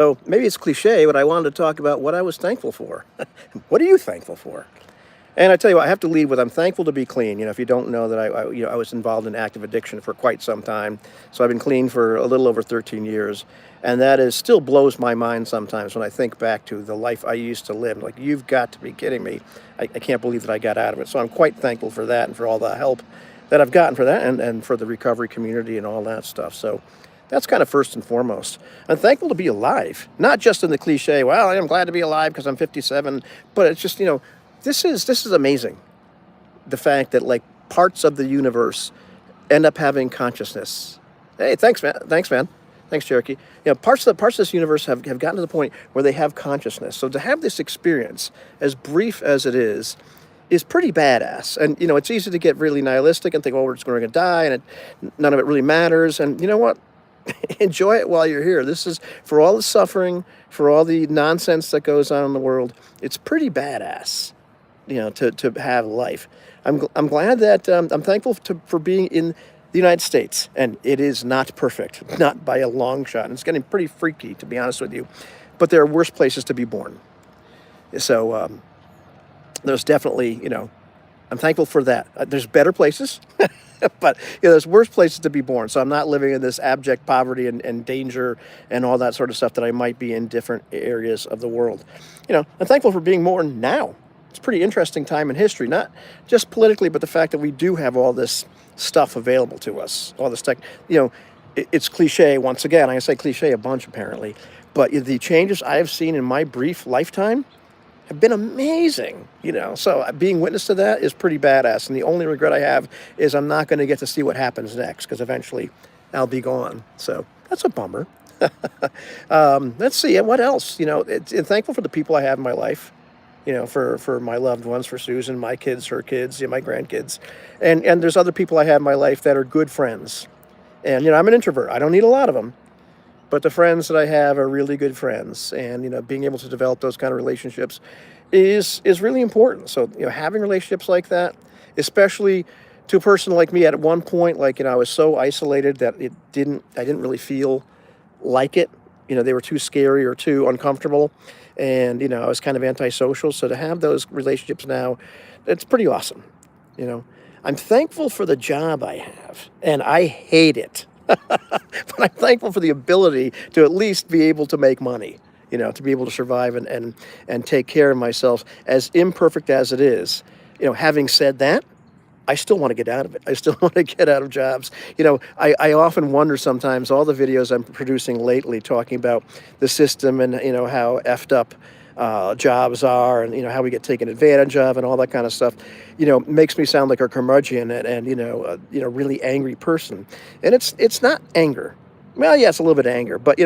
So maybe it's cliche, but I wanted to talk about what I was thankful for. What are you thankful for? And I tell you what, I have to lead with I'm thankful to be clean. If you don't know that I was involved in active addiction for quite some time. So I've been clean for a little over 13 years. And that is still blows my mind sometimes when I think back to the life I used to live. Like, you've got to be kidding me. I can't believe that I got out of it. So I'm quite thankful for that and for all the help that I've gotten for that and for the recovery community and all that stuff. So that's kind of first and foremost. I'm thankful to be alive, not just in the cliche, well, I'm glad to be alive because I'm 57, but it's just, this is amazing. The fact that like parts of the universe end up having consciousness. Hey, thanks, man. Thanks, man. Thanks, Cherokee. Parts of this universe have gotten to the point where they have consciousness. So to have this experience, as brief as it is pretty badass. And it's easy to get really nihilistic and think, oh, we're just going to die, and none of it really matters. And you know what? Enjoy it while you're here. This is for all the suffering, for all the nonsense that goes on in the world. It's pretty badass, to have life. I'm glad that I'm thankful for being in the United States, and it is not perfect, not by a long shot. It's getting pretty freaky, to be honest with you. But there are worse places to be born. So there's definitely, I'm thankful for that. There's better places. But there's worse places to be born. So I'm not living in this abject poverty and danger and all that sort of stuff that I might be in different areas of the world. I'm thankful for being born now. It's a pretty interesting time in history, not just politically, but the fact that we do have all this stuff available to us, all this tech. It's cliche once again. I say cliche a bunch apparently, but the changes I have seen in my brief lifetime have been amazing, So being witness to that is pretty badass. And the only regret I have is I'm not going to get to see what happens next because eventually I'll be gone. So that's a bummer. Let's see. What else? I'm thankful for the people I have in my life, for my loved ones, for Susan, my kids, her kids, my grandkids. And there's other people I have in my life that are good friends. And, I'm an introvert. I don't need a lot of them. But the friends that I have are really good friends, and being able to develop those kind of relationships is really important. So having relationships like that, especially to a person like me, at one point, like I was so isolated that I didn't really feel like it. They were too scary or too uncomfortable, and I was kind of antisocial. So to have those relationships now, it's pretty awesome. I'm thankful for the job I have, and I hate it. But I'm thankful for the ability to at least be able to make money, to be able to survive and take care of myself, as imperfect as it is. Having said that, I still want to get out of it. I still want to get out of jobs. I often wonder sometimes, all the videos I'm producing lately talking about the system and, how effed up jobs are, and how we get taken advantage of and all that kind of stuff, makes me sound like a curmudgeon and really angry person. And it's not anger. Well, yeah, it's a little bit of anger, but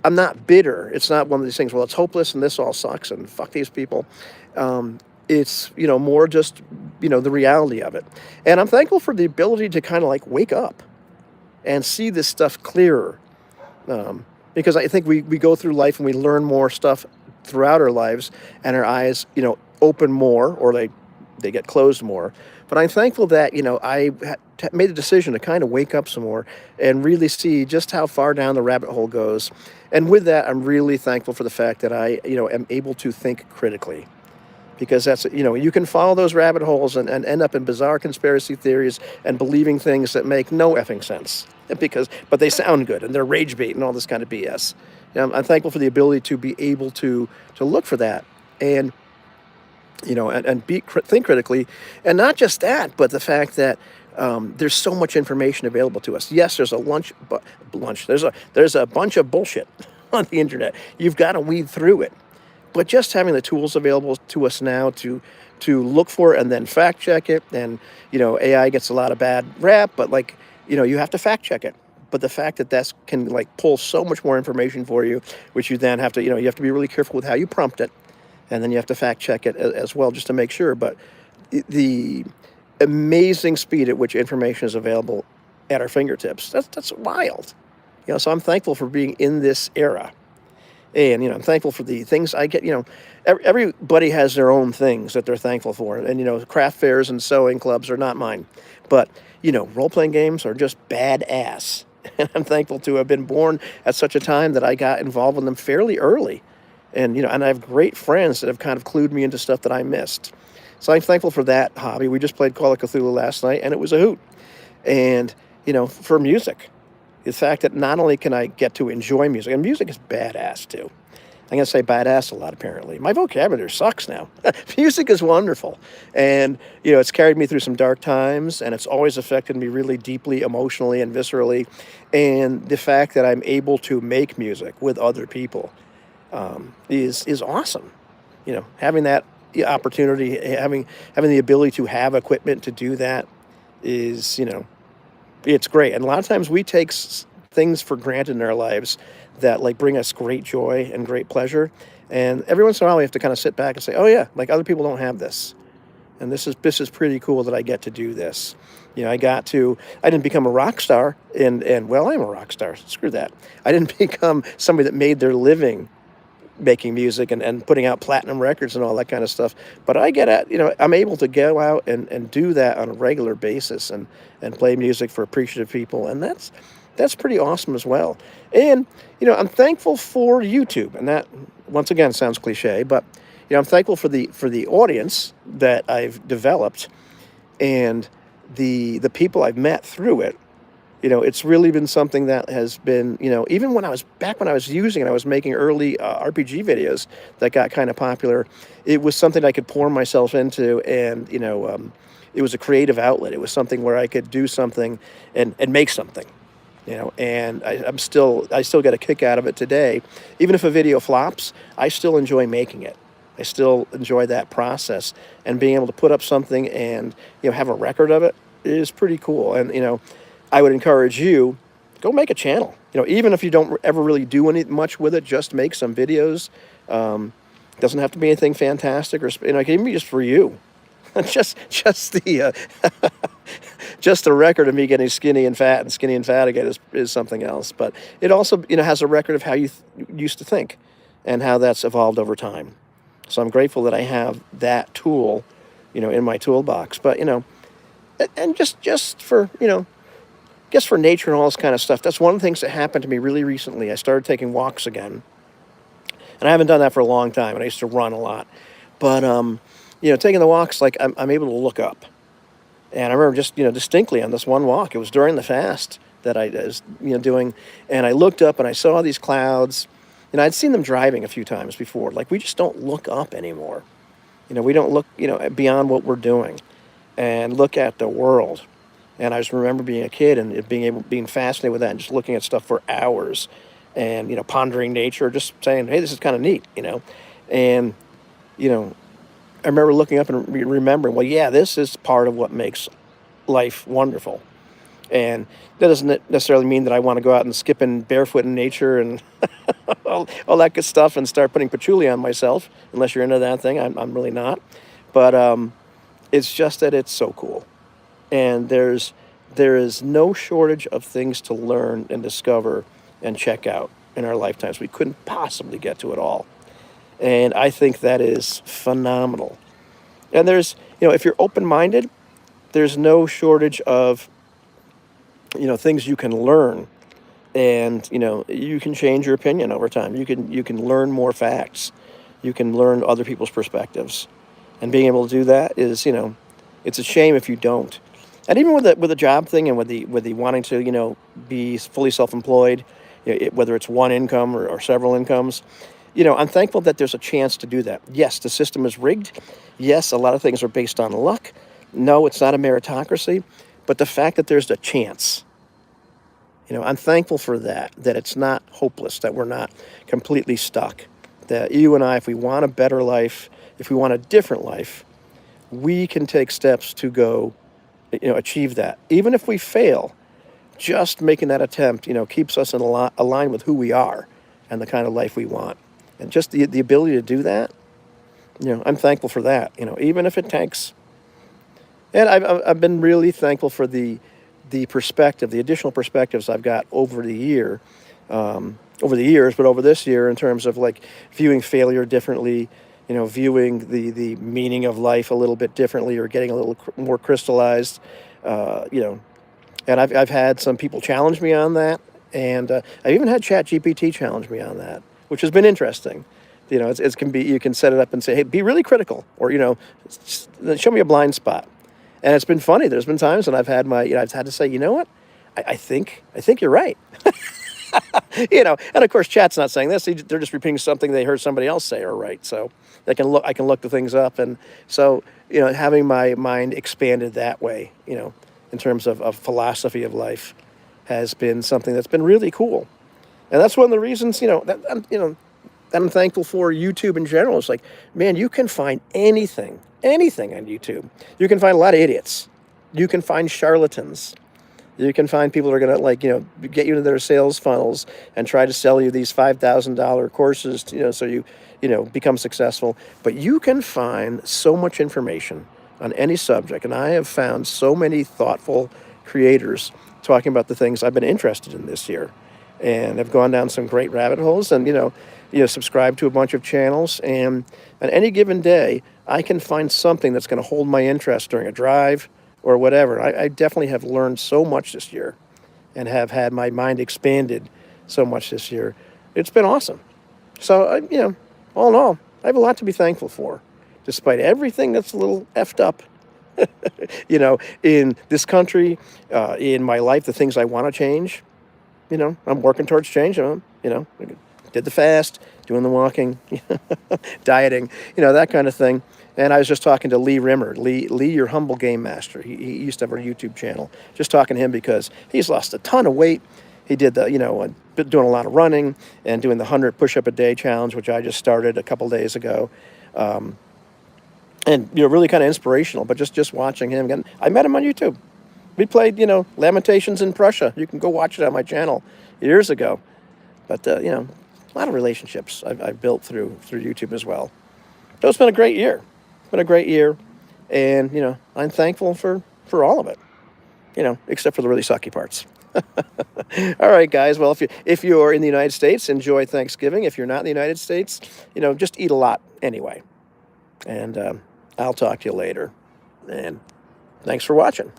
I'm not bitter. It's not one of these things, well, it's hopeless and this all sucks and fuck these people. It's more just the reality of it. And I'm thankful for the ability to kind of like wake up and see this stuff clearer. Because I think we go through life and we learn more stuff throughout our lives, and our eyes, open more, or they get closed more. But I'm thankful that, I made a decision to kind of wake up some more and really see just how far down the rabbit hole goes. And with that, I'm really thankful for the fact that I, am able to think critically. Because that's, you can follow those rabbit holes and end up in bizarre conspiracy theories and believing things that make no effing sense. But they sound good and they're rage bait and all this kind of BS. I'm thankful for the ability to be able to look for that and, think critically. And not just that, but the fact that there's so much information available to us. Yes, there's there's a bunch of bullshit on the internet. You've got to weed through it. But just having the tools available to us now to look for it and then fact check it, and AI gets a lot of bad rap, but you have to fact check it. But the fact that can pull so much more information for you, which you then have to you have to be really careful with how you prompt it, and then you have to fact check it as well just to make sure. But the amazing speed at which information is available at our fingertips, that's wild. So I'm thankful for being in this era. And, I'm thankful for the things I get. Everybody has their own things that they're thankful for. And, craft fairs and sewing clubs are not mine. But, role-playing games are just badass. And I'm thankful to have been born at such a time that I got involved in them fairly early. And, and I have great friends that have kind of clued me into stuff that I missed. So I'm thankful for that hobby. We just played Call of Cthulhu last night, and it was a hoot. And, for music, the fact that not only can I get to enjoy music, and music is badass too. I'm going to say badass a lot, apparently. My vocabulary sucks now. Music is wonderful. And, it's carried me through some dark times, and it's always affected me really deeply, emotionally, and viscerally. And the fact that I'm able to make music with other people is awesome. Having that opportunity, having the ability to have equipment to do that is, it's great. And a lot of times we take things for granted in our lives that like bring us great joy and great pleasure. And every once in a while we have to kind of sit back and say, oh yeah, like other people don't have this. And this is pretty cool that I get to do this. I didn't become a rock star and well, I'm a rock star. Screw that. I didn't become somebody that made their living making music and putting out platinum records and all that kind of stuff. But I get at, I'm able to go out and do that on a regular basis and play music for appreciative people. And that's pretty awesome as well. And, I'm thankful for YouTube. And that, once again, sounds cliche, but, I'm thankful for the audience that I've developed and the people I've met through it. It's really been something that has been, even when I was using it, I was making early RPG videos that got kind of popular. It was something I could pour myself into, and, it was a creative outlet. It was something where I could do something and make something, and I still get a kick out of it today. Even if a video flops, I still enjoy making it. I still enjoy that process, and being able to put up something and, have a record of it is pretty cool. And, I would encourage you, go make a channel. Even if you don't ever really do much with it, just make some videos. Doesn't have to be anything fantastic, or it can even be just for you. just the just the record of me getting skinny and fat again is something else. But it also has a record of how you used to think and how that's evolved over time. So I'm grateful that I have that tool, in my toolbox. But and just for guess for nature and all this kind of stuff. That's one of the things that happened to me really recently. I started taking walks again. And I haven't done that for a long time, and I used to run a lot. But, taking the walks, like I'm able to look up. And I remember just, distinctly on this one walk, it was during the fast that I was, doing. And I looked up and I saw these clouds. I'd seen them driving a few times before. Like, we just don't look up anymore. We don't look, beyond what we're doing and look at the world. And I just remember being a kid and being fascinated with that and just looking at stuff for hours and, pondering nature, just saying, hey, this is kind of neat, And, I remember looking up and remembering, well, yeah, this is part of what makes life wonderful. And that doesn't necessarily mean that I want to go out and skipping barefoot in nature and all that good stuff and start putting patchouli on myself, unless you're into that thing. I'm really not. But it's just that it's so cool. And there is no shortage of things to learn and discover and check out in our lifetimes. We couldn't possibly get to it all. And I think that is phenomenal. And there's, if you're open-minded, there's no shortage of, things you can learn. And, you can change your opinion over time. You can learn more facts. You can learn other people's perspectives. And being able to do that is, it's a shame if you don't. And even with the job thing and with the wanting to be fully self-employed, whether it's one income or several incomes, I'm thankful that there's a chance to do that. Yes, the system is rigged. Yes, a lot of things are based on luck. No, it's not a meritocracy. But the fact that there's a chance, I'm thankful for that it's not hopeless, that we're not completely stuck. That you and I, if we want a better life, if we want a different life, we can take steps to go achieve that. Even if we fail, just making that attempt, keeps us in aligned with who we are and the kind of life we want. And just the ability to do that, I'm thankful for that, even if it takes. And I've been really thankful for the perspective, the additional perspectives I've got over the years, but over this year in terms of like viewing failure differently, viewing the meaning of life a little bit differently or getting a little more crystallized, And I've had some people challenge me on that, and I've even had ChatGPT challenge me on that, which has been interesting. You know, it can be, you can set it up and say, hey, be really critical, or show me a blind spot. And it's been funny. There's been times when I've had to say, you know what, I think you're right. And of course, chat's not saying this; they're just repeating something they heard somebody else say or write. So I can look the things up, and so having my mind expanded that way, in terms of philosophy of life, has been something that's been really cool. And that's one of the reasons, that I'm thankful for YouTube in general. It's like, man, you can find anything on YouTube. You can find a lot of idiots. You can find charlatans. You can find people that are going to get you into their sales funnels and try to sell you these $5,000 courses, so you become successful. But you can find so much information on any subject, and I have found so many thoughtful creators talking about the things I've been interested in this year, and have gone down some great rabbit holes, and subscribe to a bunch of channels, and on any given day, I can find something that's going to hold my interest during a drive or whatever. I definitely have learned so much this year, and have had my mind expanded so much this year. It's been awesome. So, all in all, I have a lot to be thankful for, despite everything that's a little effed up, in this country, in my life, the things I want to change. I'm working towards changing them. Did the fast, doing the walking, dieting, that kind of thing. And I was just talking to Lee Rimmer, Lee, your humble game master. He used to have a YouTube channel. Just talking to him because he's lost a ton of weight. He did been doing a lot of running and doing the 100 push-up a day challenge, which I just started a couple days ago. And really kind of inspirational. But just watching him again, I met him on YouTube. We played Lamentations in Prussia. You can go watch it on my channel years ago. But a lot of relationships I've built through YouTube as well. So it's been a great year. It's been a great year, and I'm thankful for all of it. Except for the really sucky parts. All right, guys. Well, if you're in the United States, enjoy Thanksgiving. If you're not in the United States, just eat a lot anyway. And I'll talk to you later. And thanks for watching.